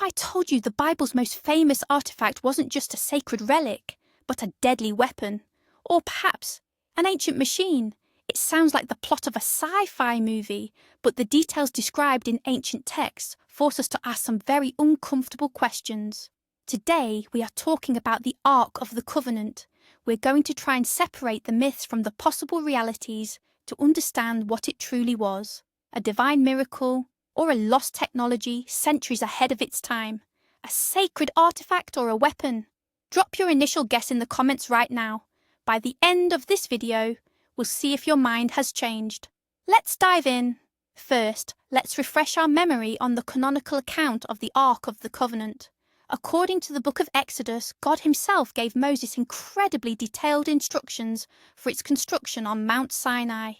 I told you the Bible's most famous artifact wasn't just a sacred relic, but a deadly weapon? Or perhaps an ancient machine? It sounds like the plot of a sci-fi movie, but the details described in ancient texts force us to ask some very uncomfortable questions. Today, we are talking about the Ark of the Covenant. We're going to try and separate the myths from the possible realities to understand what it truly was. A divine miracle, or a lost technology centuries ahead of its time? A sacred artifact or a weapon? Drop your initial guess in the comments right now. By the end of this video, we'll see if your mind has changed. Let's dive in. First, let's refresh our memory on the canonical account of the Ark of the Covenant. According to the book of Exodus, God himself gave Moses incredibly detailed instructions for its construction on Mount Sinai.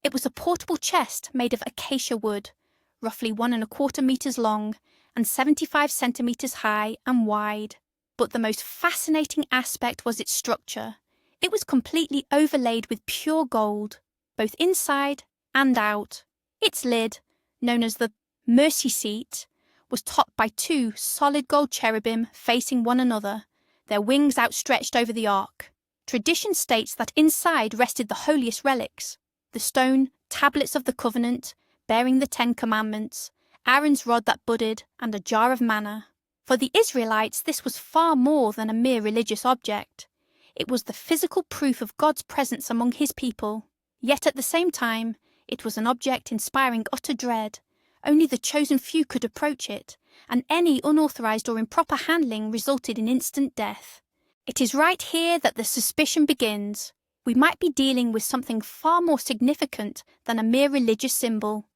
It was a portable chest made of acacia wood, roughly 1¼ meters long and 75 centimeters high and wide. But the most fascinating aspect was its structure. It was completely overlaid with pure gold, both inside and out. Its lid, known as the mercy seat, was topped by 2 solid gold cherubim facing one another, their wings outstretched over the ark. Tradition states that inside rested the holiest relics, the stone tablets of the covenant, bearing the 10 Commandments, Aaron's rod that budded, and a jar of manna. For the Israelites, this was far more than a mere religious object. It was the physical proof of God's presence among his people. Yet at the same time, it was an object inspiring utter dread. Only the chosen few could approach it, and any unauthorized or improper handling resulted in instant death. It is right here that the suspicion begins. We might be dealing with something far more significant than a mere religious symbol.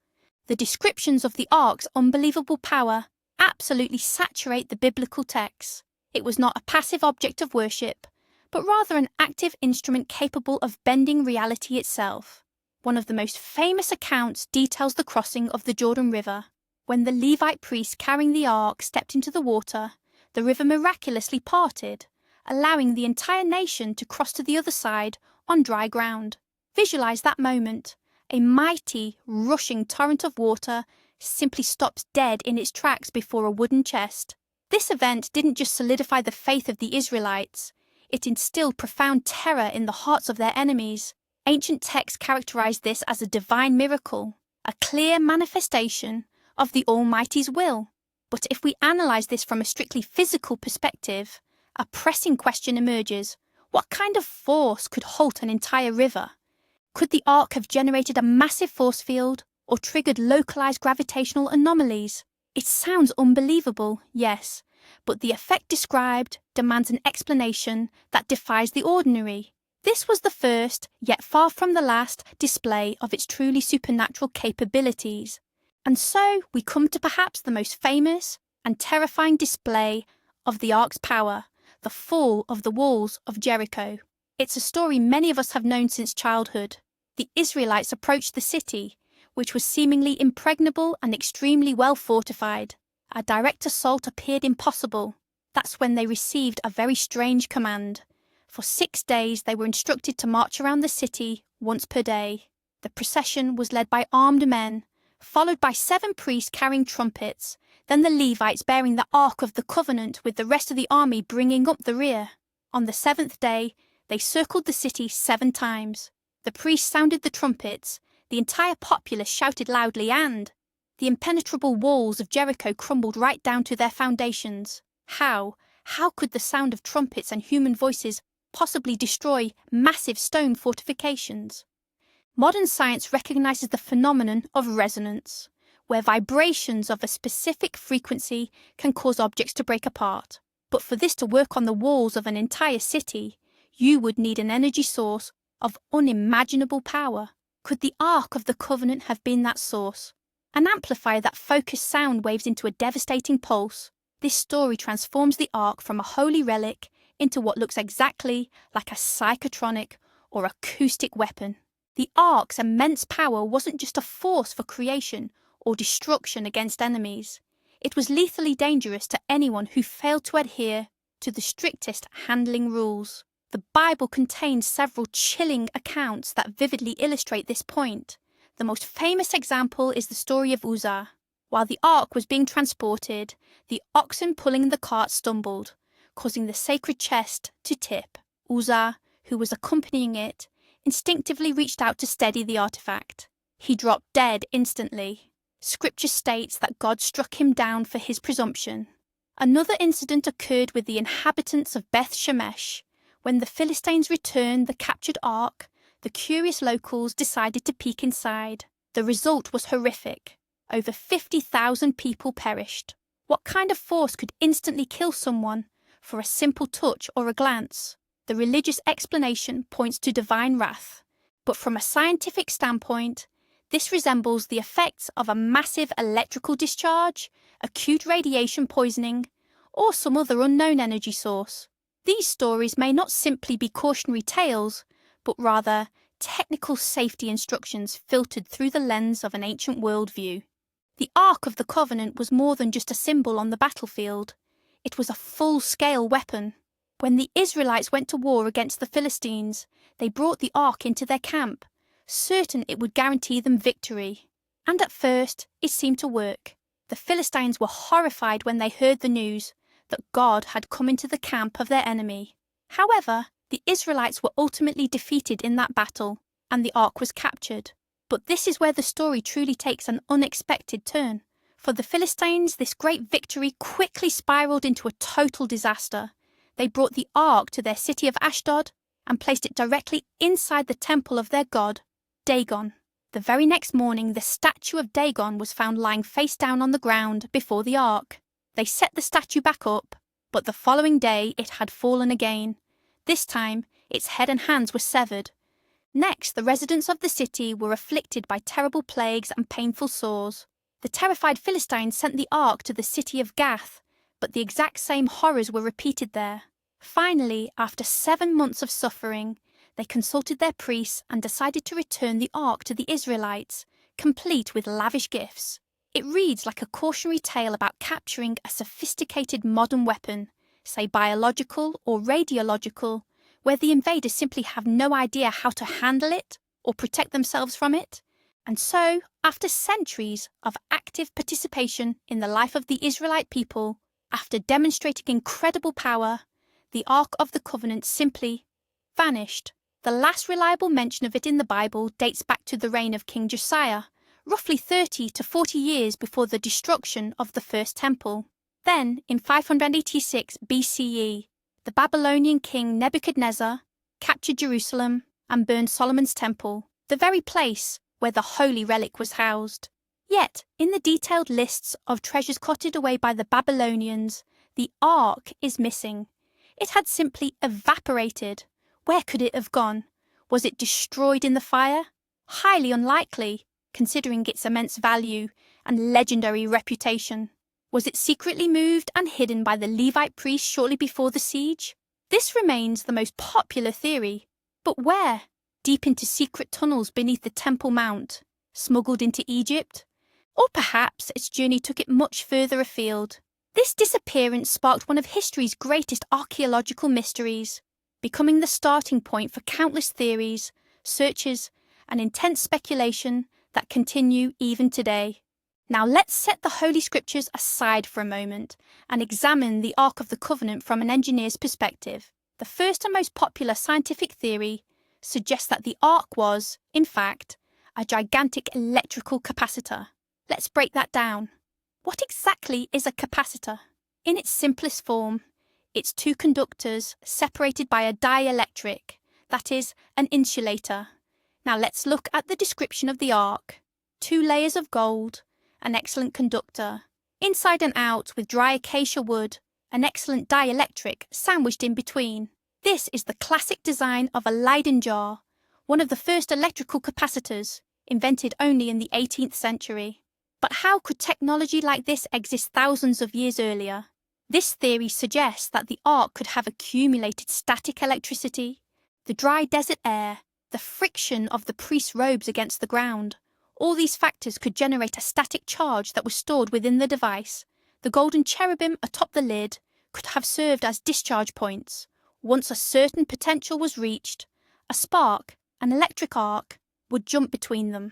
The descriptions of the ark's unbelievable power absolutely saturate the biblical texts. It was not a passive object of worship, but rather an active instrument capable of bending reality itself. One of the most famous accounts details the crossing of the Jordan River. When the Levite priest carrying the ark stepped into the water, the river miraculously parted, allowing the entire nation to cross to the other side on dry ground. Visualize that moment. A mighty, rushing torrent of water simply stops dead in its tracks before a wooden chest. This event didn't just solidify the faith of the Israelites, it instilled profound terror in the hearts of their enemies. Ancient texts characterized this as a divine miracle, a clear manifestation of the Almighty's will. But if we analyze this from a strictly physical perspective, a pressing question emerges. What kind of force could halt an entire river? Could the ark have generated a massive force field or triggered localized gravitational anomalies? It sounds unbelievable, yes, but the effect described demands an explanation that defies the ordinary. This was the first, yet far from the last, display of its truly supernatural capabilities. And so we come to perhaps the most famous and terrifying display of the ark's power, the fall of the Walls of Jericho. It's a story many of us have known since childhood. The Israelites approached the city, which was seemingly impregnable and extremely well fortified. A direct assault appeared impossible. That's when they received a very strange command. For 6 days they were instructed to march around the city once per day. The procession was led by armed men, followed by 7 priests carrying trumpets, then the Levites bearing the Ark of the Covenant with the rest of the army bringing up the rear. On the 7th day, they circled the city 7 times. The priests sounded the trumpets, the entire populace shouted loudly, and the impenetrable walls of Jericho crumbled right down to their foundations. How could the sound of trumpets and human voices possibly destroy massive stone fortifications? Modern science recognizes the phenomenon of resonance, where vibrations of a specific frequency can cause objects to break apart. But for this to work on the walls of an entire city, you would need an energy source of unimaginable power. Could the Ark of the Covenant have been that source? An amplifier that focused sound waves into a devastating pulse. This story transforms the Ark from a holy relic into what looks exactly like a psychotronic or acoustic weapon. The Ark's immense power wasn't just a force for creation or destruction against enemies. It was lethally dangerous to anyone who failed to adhere to the strictest handling rules. The Bible contains several chilling accounts that vividly illustrate this point. The most famous example is the story of Uzzah. While the ark was being transported, the oxen pulling the cart stumbled, causing the sacred chest to tip. Uzzah, who was accompanying it, instinctively reached out to steady the artifact. He dropped dead instantly. Scripture states that God struck him down for his presumption. Another incident occurred with the inhabitants of Beth Shemesh. When the Philistines returned the captured ark, the curious locals decided to peek inside. The result was horrific. Over 50,000 people perished. What kind of force could instantly kill someone for a simple touch or a glance? The religious explanation points to divine wrath, but from a scientific standpoint, this resembles the effects of a massive electrical discharge, acute radiation poisoning, or some other unknown energy source. These stories may not simply be cautionary tales, but rather technical safety instructions filtered through the lens of an ancient worldview. The Ark of the Covenant was more than just a symbol on the battlefield. It was a full-scale weapon. When the Israelites went to war against the Philistines, they brought the Ark into their camp, certain it would guarantee them victory. And at first, it seemed to work. The Philistines were horrified when they heard the news that God had come into the camp of their enemy. However, the Israelites were ultimately defeated in that battle, and the Ark was captured. But this is where the story truly takes an unexpected turn. For the Philistines, this great victory quickly spiraled into a total disaster. They brought the Ark to their city of Ashdod and placed it directly inside the temple of their god, Dagon. The very next morning, the statue of Dagon was found lying face down on the ground before the Ark. They set the statue back up, but the following day it had fallen again. This time, its head and hands were severed. Next, the residents of the city were afflicted by terrible plagues and painful sores. The terrified Philistines sent the Ark to the city of Gath, but the exact same horrors were repeated there. Finally, after 7 months of suffering, they consulted their priests and decided to return the Ark to the Israelites, complete with lavish gifts. It reads like a cautionary tale about capturing a sophisticated modern weapon, say biological or radiological, where the invaders simply have no idea how to handle it or protect themselves from it. And so, after centuries of active participation in the life of the Israelite people, after demonstrating incredible power, the Ark of the Covenant simply vanished. The last reliable mention of it in the Bible dates back to the reign of King Josiah, roughly 30 to 40 years before the destruction of the First Temple. Then, in 586 BCE, the Babylonian king Nebuchadnezzar captured Jerusalem and burned Solomon's temple, the very place where the holy relic was housed. Yet, in the detailed lists of treasures cotted away by the Babylonians, the Ark is missing. It had simply evaporated. Where could it have gone? Was it destroyed in the fire? Highly unlikely, considering its immense value and legendary reputation. Was it secretly moved and hidden by the Levite priests shortly before the siege? This remains the most popular theory. But where? Deep into secret tunnels beneath the Temple Mount? Smuggled into Egypt? Or perhaps its journey took it much further afield? This disappearance sparked one of history's greatest archaeological mysteries, becoming the starting point for countless theories, searches, and intense speculation that continue even today. Now let's set the Holy Scriptures aside for a moment and examine the Ark of the Covenant from an engineer's perspective. The first and most popular scientific theory suggests that the Ark was, in fact, a gigantic electrical capacitor. Let's break that down. What exactly is a capacitor? In its simplest form, it's two conductors separated by a dielectric, that is, an insulator. Now let's look at the description of the Ark. 2 layers of gold, an excellent conductor, inside and out with dry acacia wood, an excellent dielectric sandwiched in between. This is the classic design of a Leyden jar, one of the first electrical capacitors, invented only in the 18th century. But how could technology like this exist thousands of years earlier? This theory suggests that the Ark could have accumulated static electricity, the dry desert air, the friction of the priest's robes against the ground. All these factors could generate a static charge that was stored within the device. The golden cherubim atop the lid could have served as discharge points. Once a certain potential was reached, a spark, an electric arc, would jump between them.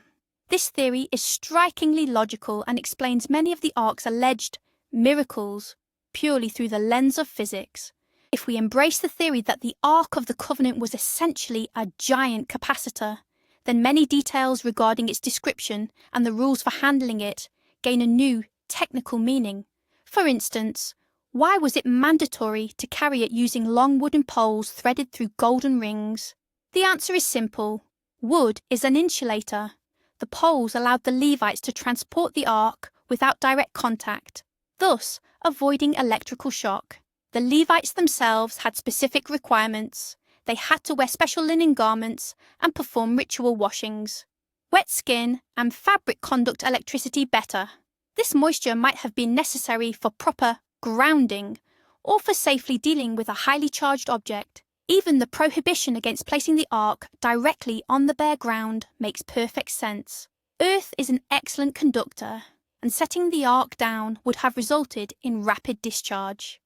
This theory is strikingly logical and explains many of the Ark's alleged miracles purely through the lens of physics. If we embrace the theory that the Ark of the Covenant was essentially a giant capacitor, then many details regarding its description and the rules for handling it gain a new technical meaning. For instance, why was it mandatory to carry it using long wooden poles threaded through golden rings? The answer is simple. Wood is an insulator. The poles allowed the Levites to transport the Ark without direct contact, thus avoiding electrical shock. The Levites themselves had specific requirements. They had to wear special linen garments and perform ritual washings. Wet skin and fabric conduct electricity better. This moisture might have been necessary for proper grounding or for safely dealing with a highly charged object. Even the prohibition against placing the Ark directly on the bare ground makes perfect sense. Earth is an excellent conductor, and setting the Ark down would have resulted in rapid discharge.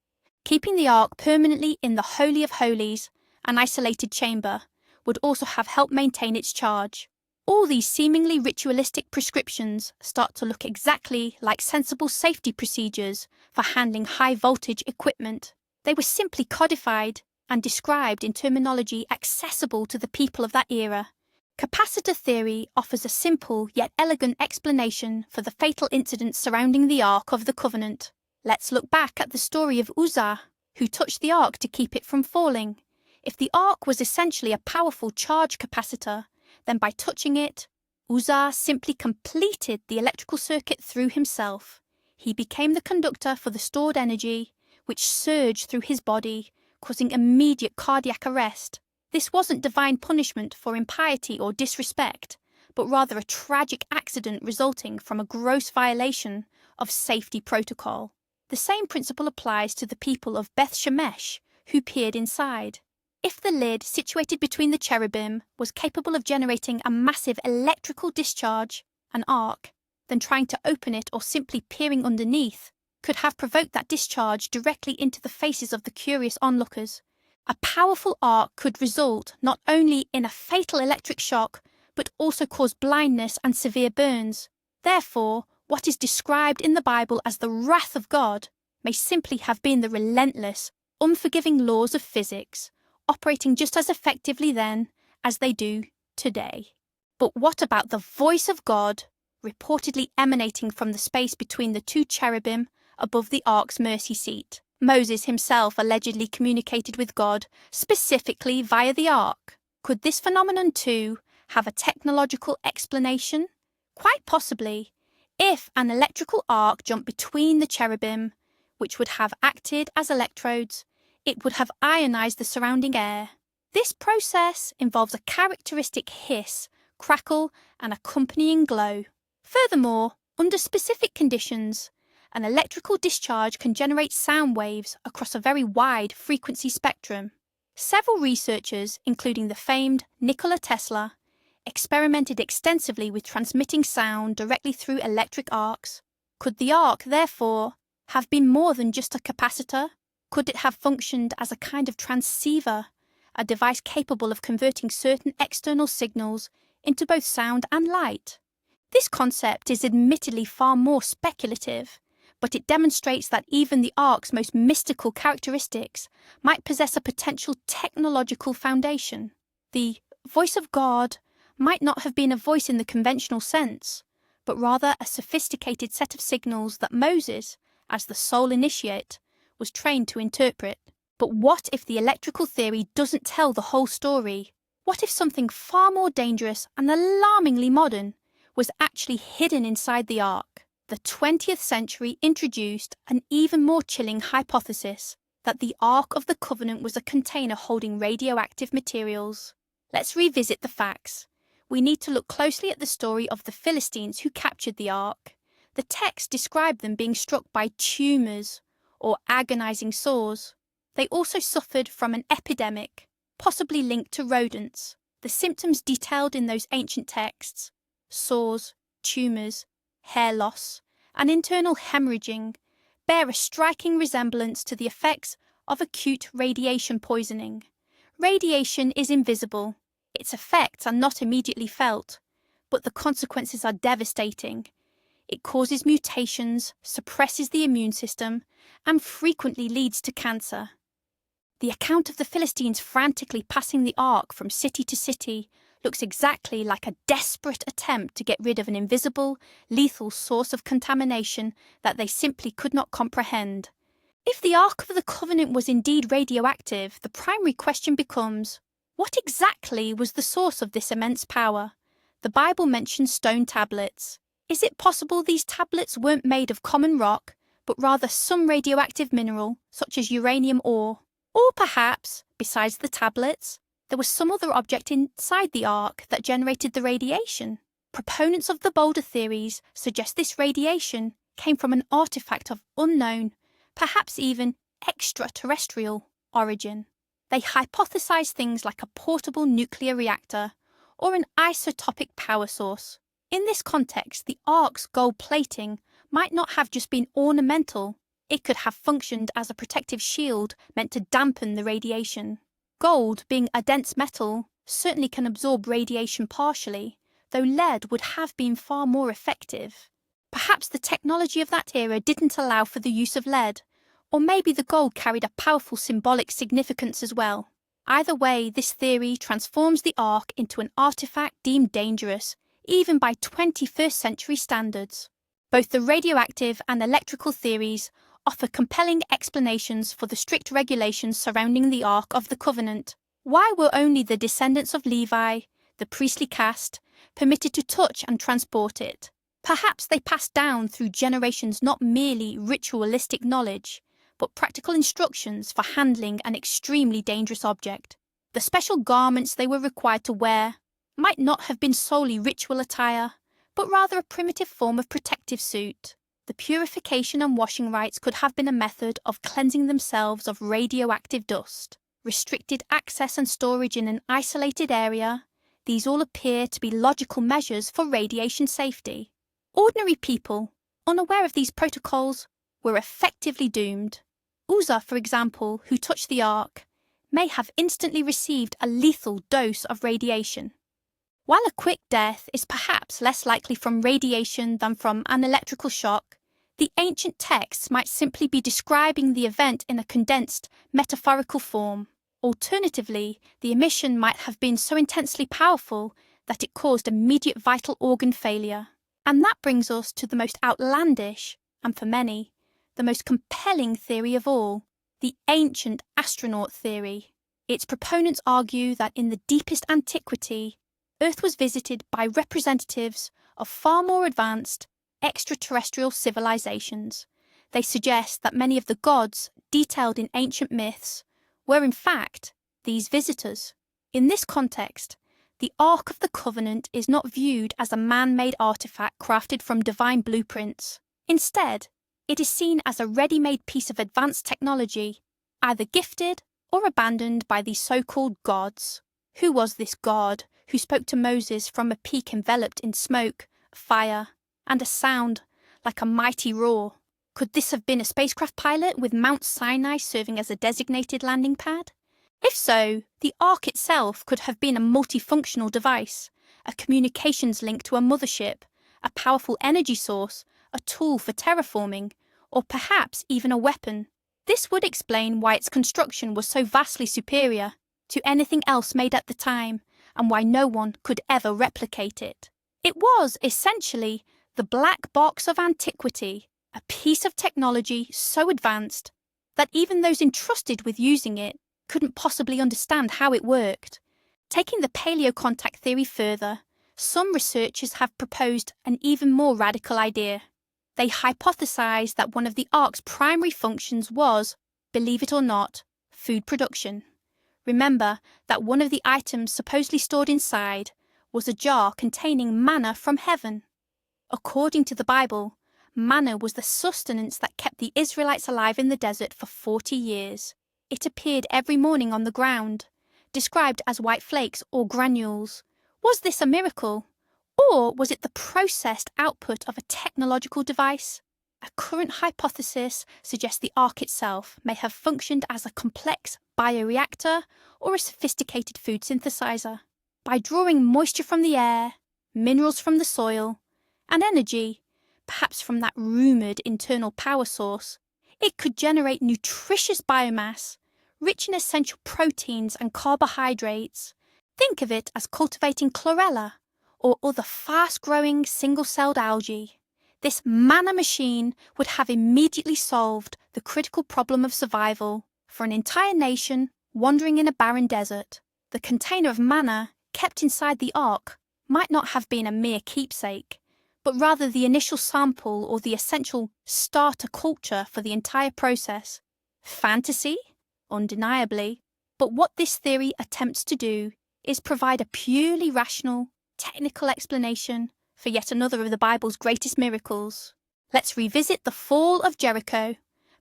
Keeping the Ark permanently in the Holy of Holies, an isolated chamber, would also have helped maintain its charge. All these seemingly ritualistic prescriptions start to look exactly like sensible safety procedures for handling high-voltage equipment. They were simply codified and described in terminology accessible to the people of that era. Capacitor theory offers a simple yet elegant explanation for the fatal incidents surrounding the Ark of the Covenant. Let's look back at the story of Uzzah, who touched the Ark to keep it from falling. If the Ark was essentially a powerful charge capacitor, then by touching it, Uzzah simply completed the electrical circuit through himself. He became the conductor for the stored energy, which surged through his body, causing immediate cardiac arrest. This wasn't divine punishment for impiety or disrespect, but rather a tragic accident resulting from a gross violation of safety protocol. The same principle applies to the people of Beth Shemesh, who peered inside. If the lid situated between the cherubim was capable of generating a massive electrical discharge, an arc, then trying to open it or simply peering underneath could have provoked that discharge directly into the faces of the curious onlookers. A powerful arc could result not only in a fatal electric shock, but also cause blindness and severe burns. Therefore, what is described in the Bible as the wrath of God may simply have been the relentless, unforgiving laws of physics, operating just as effectively then as they do today. But what about the voice of God, reportedly emanating from the space between the two cherubim above the ark's mercy seat? Moses himself allegedly communicated with God specifically via the ark. Could this phenomenon too have a technological explanation? Quite possibly, if an electrical arc jumped between the cherubim, which would have acted as electrodes, it would have ionized the surrounding air. This process involves a characteristic hiss, crackle, and accompanying glow. Furthermore, under specific conditions, an electrical discharge can generate sound waves across a very wide frequency spectrum. Several researchers, including the famed Nikola Tesla, experimented extensively with transmitting sound directly through electric arcs. Could the arc, therefore, have been more than just a capacitor? Could it have functioned as a kind of transceiver, a device capable of converting certain external signals into both sound and light? This concept is admittedly far more speculative, but it demonstrates that even the ark's most mystical characteristics might possess a potential technological foundation. The voice of God might not have been a voice in the conventional sense, but rather a sophisticated set of signals that Moses, as the sole initiate, was trained to interpret. But what if the electrical theory doesn't tell the whole story? What if something far more dangerous and alarmingly modern was actually hidden inside the ark? The 20th century introduced an even more chilling hypothesis that the Ark of the Covenant was a container holding radioactive materials. Let's revisit the facts. We need to look closely at the story of the Philistines who captured the ark. The text described them being struck by tumours or agonizing sores. They also suffered from an epidemic, possibly linked to rodents. The symptoms detailed in those ancient texts, sores, tumours, hair loss, and internal hemorrhaging, bear a striking resemblance to the effects of acute radiation poisoning. Radiation is invisible. Its effects are not immediately felt, but the consequences are devastating. It causes mutations, suppresses the immune system, and frequently leads to cancer. The account of the Philistines frantically passing the ark from city to city looks exactly like a desperate attempt to get rid of an invisible, lethal source of contamination that they simply could not comprehend. If the Ark of the Covenant was indeed radioactive, the primary question becomes, what exactly was the source of this immense power? The Bible mentions stone tablets. Is it possible these tablets weren't made of common rock, but rather some radioactive mineral, such as uranium ore? Or perhaps, besides the tablets, there was some other object inside the Ark that generated the radiation? Proponents of the bolder theories suggest this radiation came from an artifact of unknown, perhaps even extraterrestrial origin. They hypothesize things like a portable nuclear reactor or an isotopic power source. In this context, the Ark's gold plating might not have just been ornamental. It could have functioned as a protective shield meant to dampen the radiation. Gold, being a dense metal, certainly can absorb radiation partially, though lead would have been far more effective. Perhaps the technology of that era didn't allow for the use of lead, or maybe the gold carried a powerful symbolic significance as well. Either way, this theory transforms the Ark into an artifact deemed dangerous, even by 21st century standards. Both the radioactive and electrical theories offer compelling explanations for the strict regulations surrounding the Ark of the Covenant. Why were only the descendants of Levi, the priestly caste, permitted to touch and transport it? Perhaps they passed down through generations not merely ritualistic knowledge, but practical instructions for handling an extremely dangerous object. The special garments they were required to wear might not have been solely ritual attire, but rather a primitive form of protective suit. The purification and washing rites could have been a method of cleansing themselves of radioactive dust. Restricted access and storage in an isolated area, these all appear to be logical measures for radiation safety. Ordinary people, unaware of these protocols, were effectively doomed. Uzzah, for example, who touched the Ark, may have instantly received a lethal dose of radiation. While a quick death is perhaps less likely from radiation than from an electrical shock, the ancient texts might simply be describing the event in a condensed, metaphorical form. Alternatively, the emission might have been so intensely powerful that it caused immediate vital organ failure. And that brings us to the most outlandish, and for many, the most compelling theory of all, the ancient astronaut theory. Its proponents argue that in the deepest antiquity, Earth was visited by representatives of far more advanced extraterrestrial civilizations. They suggest that many of the gods detailed in ancient myths were in fact these visitors. In this context, the Ark of the Covenant is not viewed as a man-made artifact crafted from divine blueprints. Instead, it is seen as a ready-made piece of advanced technology, either gifted or abandoned by these so-called gods. Who was this god who spoke to Moses from a peak enveloped in smoke, fire, and a sound like a mighty roar? Could this have been a spacecraft pilot with Mount Sinai serving as a designated landing pad? If so, the Ark itself could have been a multifunctional device, a communications link to a mothership, a powerful energy source, a tool for terraforming, or perhaps even a weapon. This would explain why its construction was so vastly superior to anything else made at the time, and why no one could ever replicate it. It was, essentially, the black box of antiquity, a piece of technology so advanced that even those entrusted with using it couldn't possibly understand how it worked. Taking the paleocontact theory further, some researchers have proposed an even more radical idea. They hypothesized that one of the Ark's primary functions was, believe it or not, food production. Remember that one of the items supposedly stored inside was a jar containing manna from heaven. According to the Bible, manna was the sustenance that kept the Israelites alive in the desert for 40 years. It appeared every morning on the ground, described as white flakes or granules. Was this a miracle? Or was it the processed output of a technological device? A current hypothesis suggests the Ark itself may have functioned as a complex bioreactor or a sophisticated food synthesizer. By drawing moisture from the air, minerals from the soil, and energy, perhaps from that rumoured internal power source, it could generate nutritious biomass, rich in essential proteins and carbohydrates. Think of it as cultivating chlorella or other fast-growing single-celled algae. This manna machine would have immediately solved the critical problem of survival for an entire nation wandering in a barren desert. The container of manna kept inside the ark might not have been a mere keepsake, but rather the initial sample or the essential starter culture for the entire process. Fantasy? Undeniably. But what this theory attempts to do is provide a purely rational, technical explanation for yet another of the Bible's greatest miracles. Let's revisit the fall of Jericho,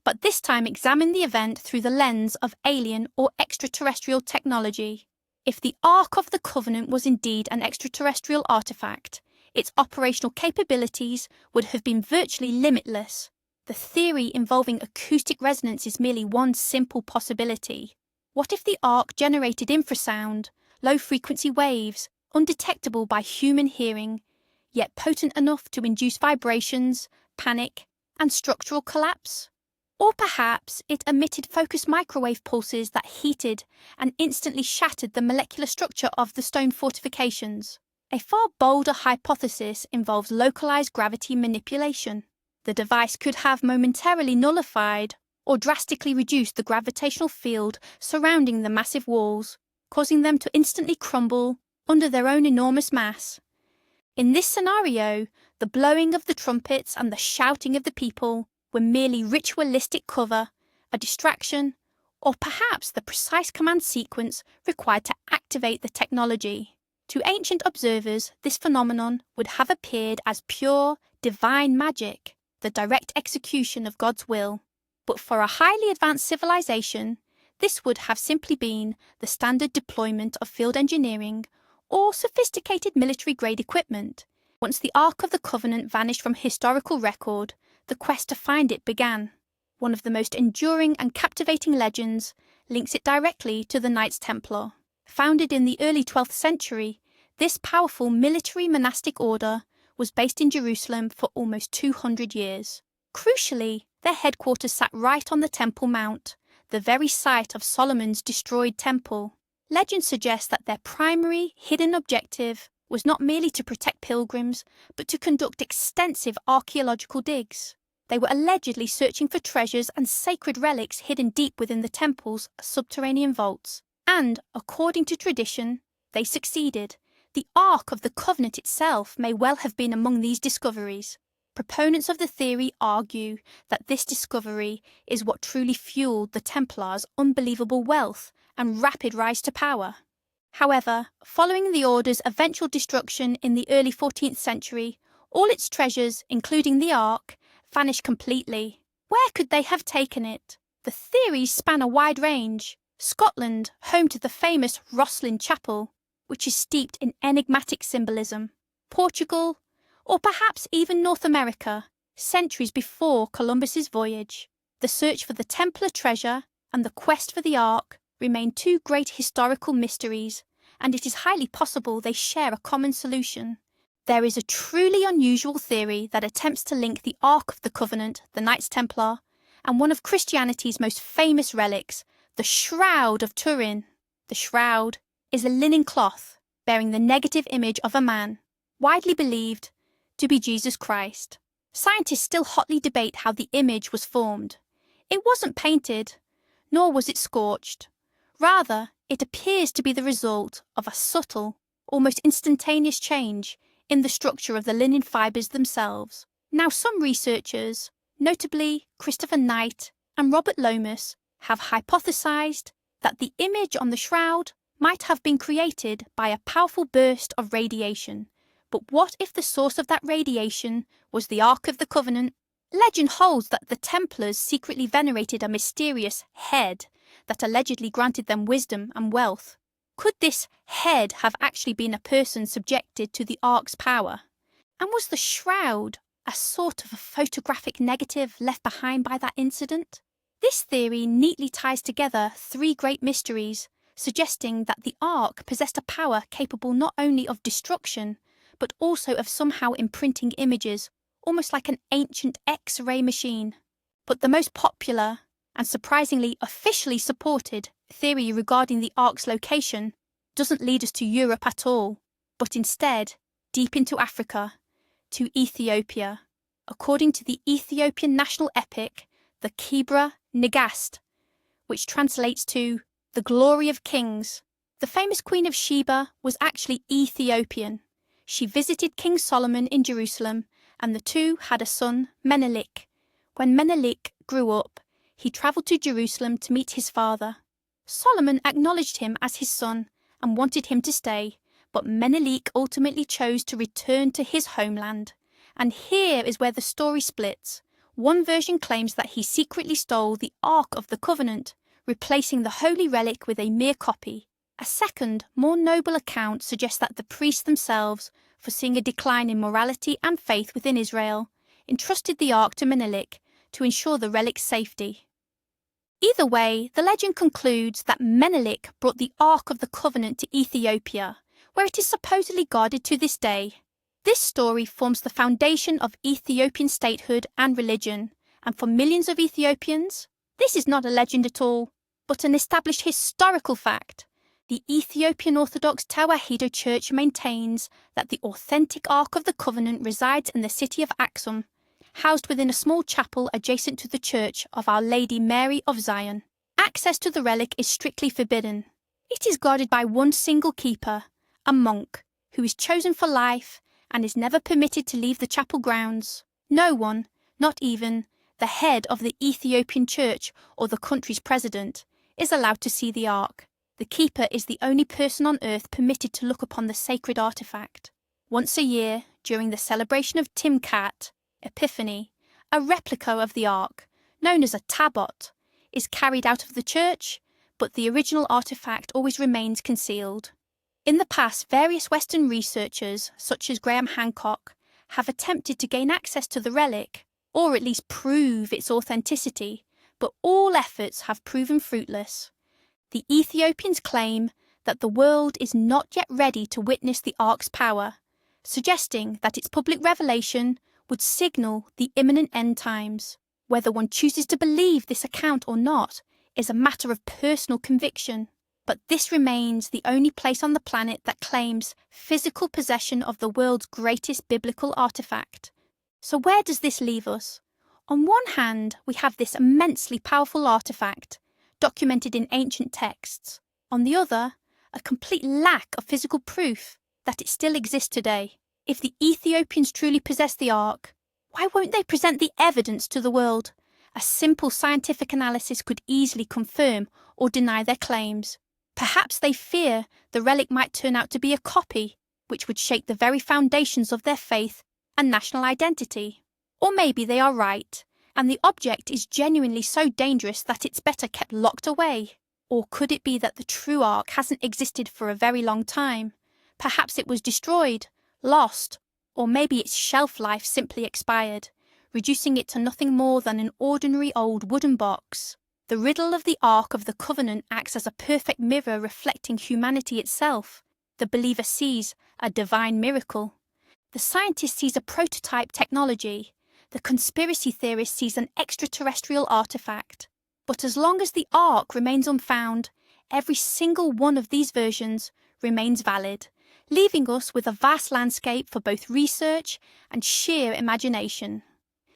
but this time examine the event through the lens of alien or extraterrestrial technology. If the Ark of the Covenant was indeed an extraterrestrial artifact, its operational capabilities would have been virtually limitless. The theory involving acoustic resonance is merely one simple possibility. What if the Ark generated infrasound, low-frequency waves, undetectable by human hearing, yet potent enough to induce vibrations, panic, and structural collapse? Or perhaps it emitted focused microwave pulses that heated and instantly shattered the molecular structure of the stone fortifications. A far bolder hypothesis involves localized gravity manipulation. The device could have momentarily nullified or drastically reduced the gravitational field surrounding the massive walls, causing them to instantly crumble under their own enormous mass. In this scenario, the blowing of the trumpets and the shouting of the people were merely ritualistic cover, a distraction, or perhaps the precise command sequence required to activate the technology. To ancient observers, this phenomenon would have appeared as pure, divine magic, the direct execution of God's will. But for a highly advanced civilization, this would have simply been the standard deployment of field engineering or sophisticated military-grade equipment. Once the Ark of the Covenant vanished from historical record, the quest to find it began. One of the most enduring and captivating legends links it directly to the Knights Templar. Founded in the early 12th century, this powerful military monastic order was based in Jerusalem for almost 200 years. Crucially, their headquarters sat right on the Temple Mount, the very site of Solomon's destroyed temple. Legend suggests that their primary hidden objective was not merely to protect pilgrims, but to conduct extensive archaeological digs. They were allegedly searching for treasures and sacred relics hidden deep within the temple's subterranean vaults. And, according to tradition, they succeeded. The Ark of the Covenant itself may well have been among these discoveries. Proponents of the theory argue that this discovery is what truly fueled the Templars' unbelievable wealth and rapid rise to power. However, following the Order's eventual destruction in the early 14th century, all its treasures, including the Ark, vanished completely. Where could they have taken it? The theories span a wide range. Scotland, home to the famous Rosslyn Chapel, which is steeped in enigmatic symbolism. Portugal, or perhaps even North America, centuries before Columbus's voyage. The search for the Templar treasure and the quest for the Ark remain two great historical mysteries, and it is highly possible they share a common solution. There is a truly unusual theory that attempts to link the Ark of the Covenant, the Knights Templar, and one of Christianity's most famous relics, the Shroud of Turin. The shroud is a linen cloth bearing the negative image of a man, widely believed to be Jesus Christ. Scientists still hotly debate how the image was formed. It wasn't painted, nor was it scorched. Rather, it appears to be the result of a subtle, almost instantaneous change in the structure of the linen fibres themselves. Now, some researchers, notably Christopher Knight and Robert Lomas, have hypothesized that the image on the shroud might have been created by a powerful burst of radiation. But what if the source of that radiation was the Ark of the Covenant? Legend holds that the Templars secretly venerated a mysterious head that allegedly granted them wisdom and wealth. Could this head have actually been a person subjected to the Ark's power? And was the shroud a sort of a photographic negative left behind by that incident? This theory neatly ties together three great mysteries, suggesting that the Ark possessed a power capable not only of destruction, but also of somehow imprinting images, almost like an ancient X-ray machine. But the most popular, and surprisingly officially supported, theory regarding the Ark's location doesn't lead us to Europe at all, but instead deep into Africa, to Ethiopia, according to the Ethiopian national epic, the Kibra Nagast, which translates to the glory of kings. The famous Queen of Sheba was actually Ethiopian. She visited King Solomon in Jerusalem, and the two had a son, Menelik. When Menelik grew up, he travelled to Jerusalem to meet his father. Solomon acknowledged him as his son and wanted him to stay, but Menelik ultimately chose to return to his homeland. And here is where the story splits. One version claims that he secretly stole the Ark of the Covenant, replacing the holy relic with a mere copy. A second, more noble account suggests that the priests themselves, foreseeing a decline in morality and faith within Israel, entrusted the Ark to Menelik to ensure the relic's safety. Either way, the legend concludes that Menelik brought the Ark of the Covenant to Ethiopia, where it is supposedly guarded to this day. This story forms the foundation of Ethiopian statehood and religion, and for millions of Ethiopians, this is not a legend at all, but an established historical fact. The Ethiopian Orthodox Tewahedo Church maintains that the authentic Ark of the Covenant resides in the city of Aksum, housed within a small chapel adjacent to the Church of Our Lady Mary of Zion. Access to the relic is strictly forbidden. It is guarded by one single keeper, a monk, who is chosen for life and is never permitted to leave the chapel grounds. No one, not even the head of the Ethiopian Church or the country's president, is allowed to see the Ark. The keeper is the only person on earth permitted to look upon the sacred artifact. Once a year, during the celebration of Timkat, Epiphany, a replica of the Ark, known as a tabot, is carried out of the church, but the original artifact always remains concealed. In the past, various Western researchers, such as Graham Hancock, have attempted to gain access to the relic, or at least prove its authenticity, but all efforts have proven fruitless. The Ethiopians claim that the world is not yet ready to witness the Ark's power, suggesting that its public revelation would signal the imminent end times. Whether one chooses to believe this account or not is a matter of personal conviction, but this remains the only place on the planet that claims physical possession of the world's greatest biblical artifact. So where does this leave us? On one hand, we have this immensely powerful artifact, documented in ancient texts. On the other, a complete lack of physical proof that it still exists today. If the Ethiopians truly possess the Ark, why won't they present the evidence to the world? A simple scientific analysis could easily confirm or deny their claims. Perhaps they fear the relic might turn out to be a copy, which would shake the very foundations of their faith and national identity. Or maybe they are right, and the object is genuinely so dangerous that it's better kept locked away. Or could it be that the true Ark hasn't existed for a very long time? Perhaps it was destroyed, lost, or maybe its shelf life simply expired, reducing it to nothing more than an ordinary old wooden box. The riddle of the Ark of the Covenant acts as a perfect mirror reflecting humanity itself. The believer sees a divine miracle. The scientist sees a prototype technology. The conspiracy theorist sees an extraterrestrial artifact. But as long as the Ark remains unfound, every single one of these versions remains valid, leaving us with a vast landscape for both research and sheer imagination.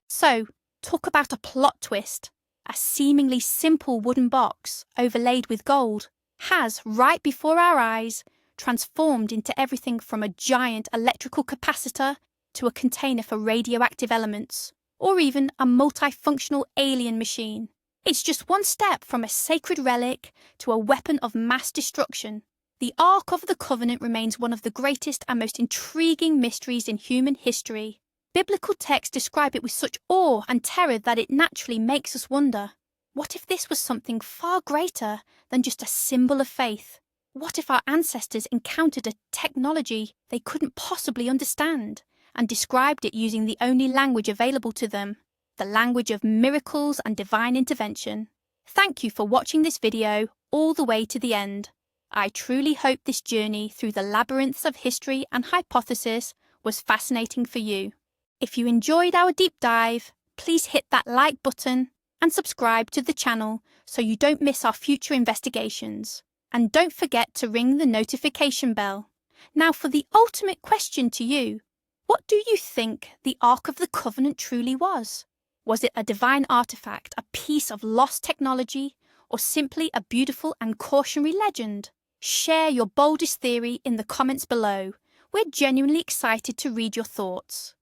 So, talk about a plot twist. A seemingly simple wooden box, overlaid with gold, has, right before our eyes, transformed into everything from a giant electrical capacitor to a container for radioactive elements, or even a multifunctional alien machine. It's just one step from a sacred relic to a weapon of mass destruction. The Ark of the Covenant remains one of the greatest and most intriguing mysteries in human history. Biblical texts describe it with such awe and terror that it naturally makes us wonder, what if this was something far greater than just a symbol of faith? What if our ancestors encountered a technology they couldn't possibly understand and described it using the only language available to them, the language of miracles and divine intervention? Thank you for watching this video all the way to the end. I truly hope this journey through the labyrinths of history and hypothesis was fascinating for you. If you enjoyed our deep dive, please hit that like button and subscribe to the channel so you don't miss our future investigations. And don't forget to ring the notification bell. Now for the ultimate question to you. What do you think the Ark of the Covenant truly was? Was it a divine artifact, a piece of lost technology, or simply a beautiful and cautionary legend? Share your boldest theory in the comments below. We're genuinely excited to read your thoughts.